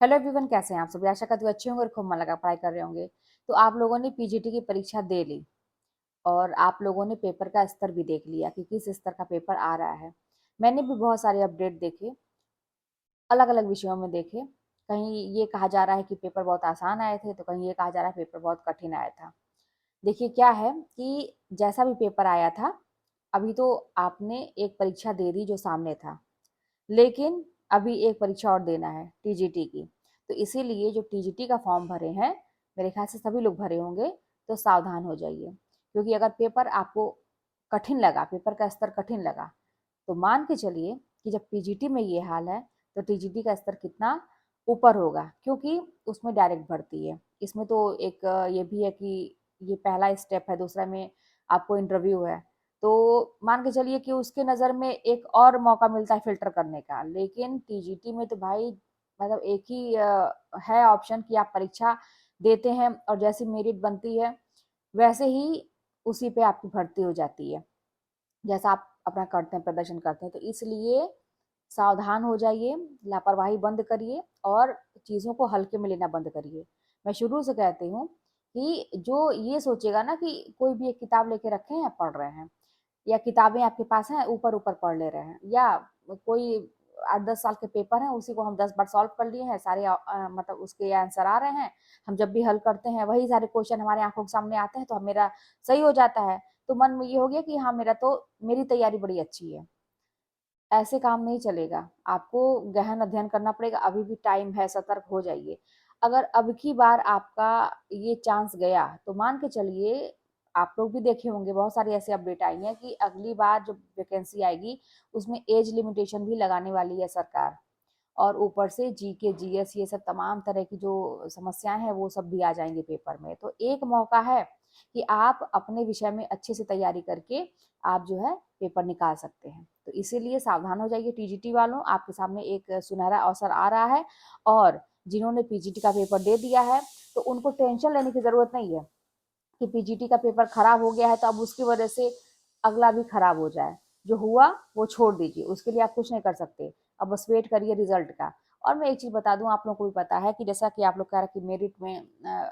Hello everyone, कैसे हैं आप सभी। आशा करती हूँ अच्छे होंगे और खूब मन लगा पढ़ाई कर रहे होंगे। तो आप लोगों ने पीजीटी की परीक्षा दे ली और आप लोगों ने पेपर का स्तर भी देख लिया कि किस स्तर का पेपर आ रहा है। मैंने भी बहुत सारे अपडेट देखे, अलग अलग विषयों में देखे। कहीं ये कहा जा रहा है कि पेपर बहुत आसान आए थे, तो कहीं ये कहा जा रहा है पेपर बहुत कठिन आया था। देखिए क्या है कि जैसा भी पेपर आया था, अभी तो आपने एक परीक्षा दे दी जो सामने था, लेकिन अभी एक परीक्षा और देना है टीजीटी की। तो इसीलिए जो टीजीटी का फॉर्म भरे हैं, मेरे ख्याल से सभी लोग भरे होंगे, तो सावधान हो जाइए। क्योंकि अगर पेपर आपको कठिन लगा, पेपर का स्तर कठिन लगा, तो मान के चलिए कि जब पीजीटी में ये हाल है, तो टीजीटी का स्तर कितना ऊपर होगा। क्योंकि उसमें डायरेक्ट भर्ती है, इसमें तो एक ये भी है कि ये पहला स्टेप है, दूसरा में आपको इंटरव्यू है। तो मान के चलिए कि उसके नज़र में एक और मौका मिलता है फ़िल्टर करने का। लेकिन टीजीटी में तो भाई मतलब एक ही है ऑप्शन कि आप परीक्षा देते हैं और जैसी मेरिट बनती है, वैसे ही उसी पे आपकी भर्ती हो जाती है, जैसा आप अपना करते हैं, प्रदर्शन करते हैं। तो इसलिए सावधान हो जाइए, लापरवाही बंद करिए और चीज़ों को हल्के में लेना बंद करिए। मैं शुरू से कहती हूँ कि जो ये सोचेगा ना कि कोई भी एक किताब लेके रखे हैं, पढ़ रहे हैं, या किताबें आपके पास हैं, ऊपर-ऊपर पढ़ ले रहे हैं, या कोई 8-10 साल के पेपर हैं, उसी को हम 10 बार सॉल्व कर लिए हैं, सारे मतलब उसके आंसर आ रहे हैं, हम जब भी हल करते हैं वही सारे क्वेश्चन हमारे आँखों के सामने आते हैं, तो मेरा सही हो जाता है। तो मन में ये हो गया कि हाँ, मेरी तैयारी बड़ी अच्छी है। ऐसे काम नहीं चलेगा, आपको गहन अध्ययन करना पड़ेगा, अभी भी टाइम है, सतर्क हो जाइए। अगर अब की बार आपका ये चांस गया, तो मान के चलिए, आप लोग भी देखे होंगे बहुत सारी ऐसी अपडेट आई हैं कि अगली बार जो वैकेंसी आएगी, उसमें एज लिमिटेशन भी लगाने वाली है सरकार। और ऊपर से जीके, जीएस, ये सब तमाम तरह की जो समस्याएं हैं, वो सब भी आ जाएंगे पेपर में। तो एक मौका है कि आप अपने विषय में अच्छे से तैयारी करके आप जो है पेपर निकाल सकते हैं। तो इसीलिए सावधान हो जाइए टीजीटी वालों, आपके सामने एक सुनहरा अवसर आ रहा है। और जिन्होंने पीजीटी का पेपर दे दिया है, तो उनको टेंशन लेने की जरूरत नहीं है कि पीजीटी का पेपर खराब हो गया है तो अब उसकी वजह से अगला भी खराब हो जाए। जो हुआ वो छोड़ दीजिए, उसके लिए आप कुछ नहीं कर सकते। अब बस वेट करिए रिजल्ट का। और मैं एक चीज़ बता दूं, आप लोगों को भी पता है कि जैसा कि आप लोग कह रहे हैं कि मेरिट में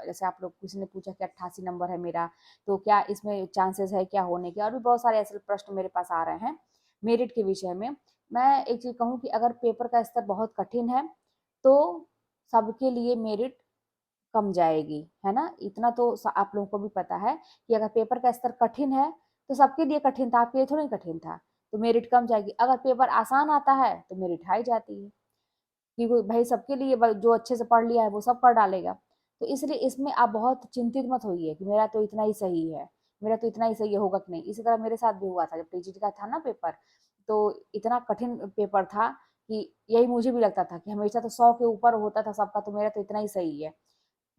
जैसे आप लोग किसी ने पूछा कि 88 नंबर है मेरा, तो क्या इसमें चांसेस है क्या होने के। और भी बहुत सारे ऐसे प्रश्न मेरे पास आ रहे हैं मेरिट के विषय में। मैं एक चीज़ कहूँ कि अगर पेपर का स्तर बहुत कठिन है, तो सबके लिए मेरिट कम जाएगी, है ना। इतना तो आप लोगों को भी पता है कि अगर पेपर का स्तर कठिन है, तो सबके लिए कठिन था, आपके लिए थोड़ी कठिन था। तो मेरिट कम जाएगी। अगर पेपर आसान आता है तो मेरिट हाई जाती है, क्योंकि भाई सबके लिए जो अच्छे से पढ़ लिया है वो सब कर डालेगा। तो इसलिए इसमें आप बहुत चिंतित मत होइए कि मेरा तो इतना ही सही है, मेरा तो इतना ही सही होगा कि नहीं। इसी तरह मेरे साथ भी हुआ था जब टीजीटी का था ना पेपर। तो इतना कठिन पेपर था कि यही मुझे भी लगता था कि हमेशा तो 100 के ऊपर होता था सबका, तो मेरा तो इतना ही सही है,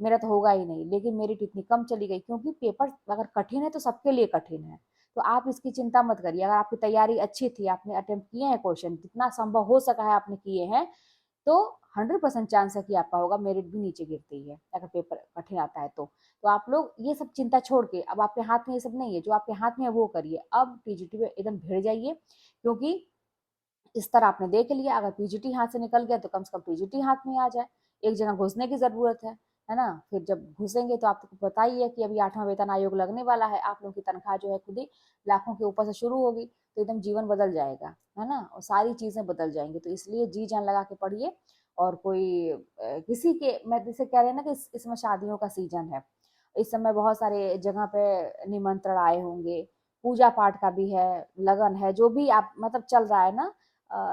मेरा तो होगा ही नहीं। लेकिन मेरिट इतनी कम चली गई, क्योंकि पेपर अगर कठिन है तो सबके लिए कठिन है। तो आप इसकी चिंता मत करिए। अगर आपकी तैयारी अच्छी थी, आपने अटेम्प्ट किए हैं, क्वेश्चन जितना संभव हो सका है आपने किए हैं, तो 100% चांस है कि आपका होगा। मेरिट भी नीचे गिरती है अगर पेपर कठिन आता है तो आप लोग ये सब चिंता छोड़ के, अब आपके हाथ में ये सब नहीं है, जो आपके हाथ में है वो करिए। अब टीजीटी में एकदम भिड़ जाइए, क्योंकि स्तर आपने देख लिया। अगर पीजीटी हाथ से निकल गया तो कम से कम टीजीटी हाथ में आ जाए। एक जगह घुसने की जरूरत है ना। फिर जब घुसेंगे तो आपको पता ही है कि अभी 8वां वेतन आयोग लगने वाला है, आप लोगों की तनख्वाह जो है खुद ही लाखों के ऊपर से शुरू होगी। तो एकदम जीवन बदल जाएगा, है ना, और सारी चीजें बदल जाएंगी। तो इसलिए जी जान लगा के पढ़िए। और कोई किसी के, मैं जैसे कह रहे हैं ना कि इसमें शादियों का सीजन है, इस समय बहुत सारे जगह पे निमंत्रण आए होंगे, पूजा पाठ का भी है, लगन है, जो भी आप मतलब चल रहा है ना,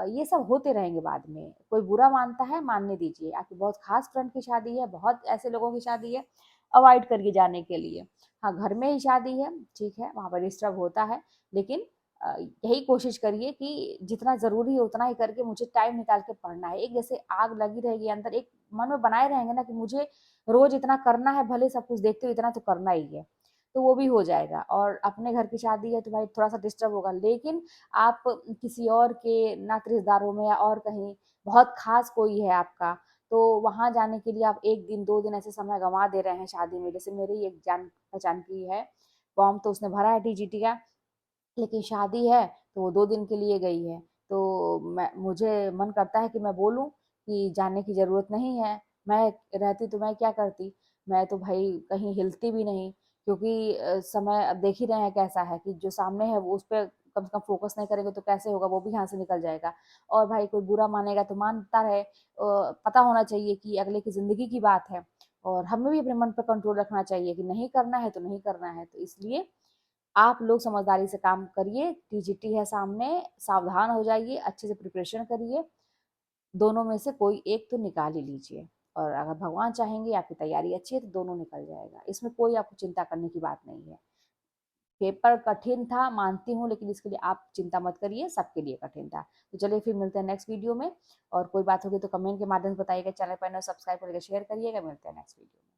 ये सब होते रहेंगे बाद में। कोई बुरा मानता है, मानने दीजिए। आपकी बहुत खास फ्रेंड की शादी है, बहुत ऐसे लोगों की शादी है, अवॉइड करिए जाने के लिए। हाँ, घर में ही शादी है, ठीक है, वहाँ पर डिस्टर्ब होता है, लेकिन यही कोशिश करिए कि जितना ज़रूरी है उतना ही करके मुझे टाइम निकाल के पढ़ना है। एक जैसे आग लगी रहेगी अंदर, एक मन में बनाए रहेंगे ना कि मुझे रोज इतना करना है, भले सब कुछ देखते हो इतना तो करना ही है, तो वो भी हो जाएगा। और अपने घर की शादी है तो भाई थोड़ा सा डिस्टर्ब होगा, लेकिन आप किसी और के नाते रिश्तेदारों में या और कहीं बहुत खास कोई है आपका, तो वहां जाने के लिए आप 1 दिन 2 दिन ऐसे समय गंवा दे रहे हैं शादी में। जैसे मेरी एक जान पहचान की है, फॉर्म तो उसने भरा है टीजीटी का, लेकिन शादी है तो वो 2 दिन के लिए गई है। तो मुझे मन करता है कि मैं बोलूं कि जानने की ज़रूरत नहीं है। मैं रहती तो मैं क्या करती, मैं तो भाई कहीं हिलती भी नहीं, क्योंकि समय अब देख ही रहे हैं कैसा है कि जो सामने है वो उस पे कम से कम फ़ोकस नहीं करेंगे तो कैसे होगा, वो भी हाथ से निकल जाएगा। और भाई कोई बुरा मानेगा तो मानता रहे, पता होना चाहिए कि अगले की ज़िंदगी की बात है, और हमें भी अपने मन पे कंट्रोल रखना चाहिए कि नहीं करना है तो नहीं करना है। तो इसलिए आप लोग समझदारी से काम करिए, टीजीटी है सामने, सावधान हो जाइए, अच्छे से प्रिपरेशन करिए, दोनों में से कोई एक तो निकाल ही लीजिए, और अगर भगवान चाहेंगे आपकी तैयारी अच्छी है तो दोनों निकल जाएगा, इसमें कोई आपको चिंता करने की बात नहीं है। पेपर कठिन था मानती हूँ, लेकिन इसके लिए आप चिंता मत करिए, सबके लिए कठिन था। तो चलिए फिर मिलते हैं नेक्स्ट वीडियो में, और कोई बात होगी तो कमेंट के माध्यम से बताइएगा, चैनल पर सब्सक्राइब करके शेयर करिएगा। मिलते हैं नेक्स्ट वीडियो में।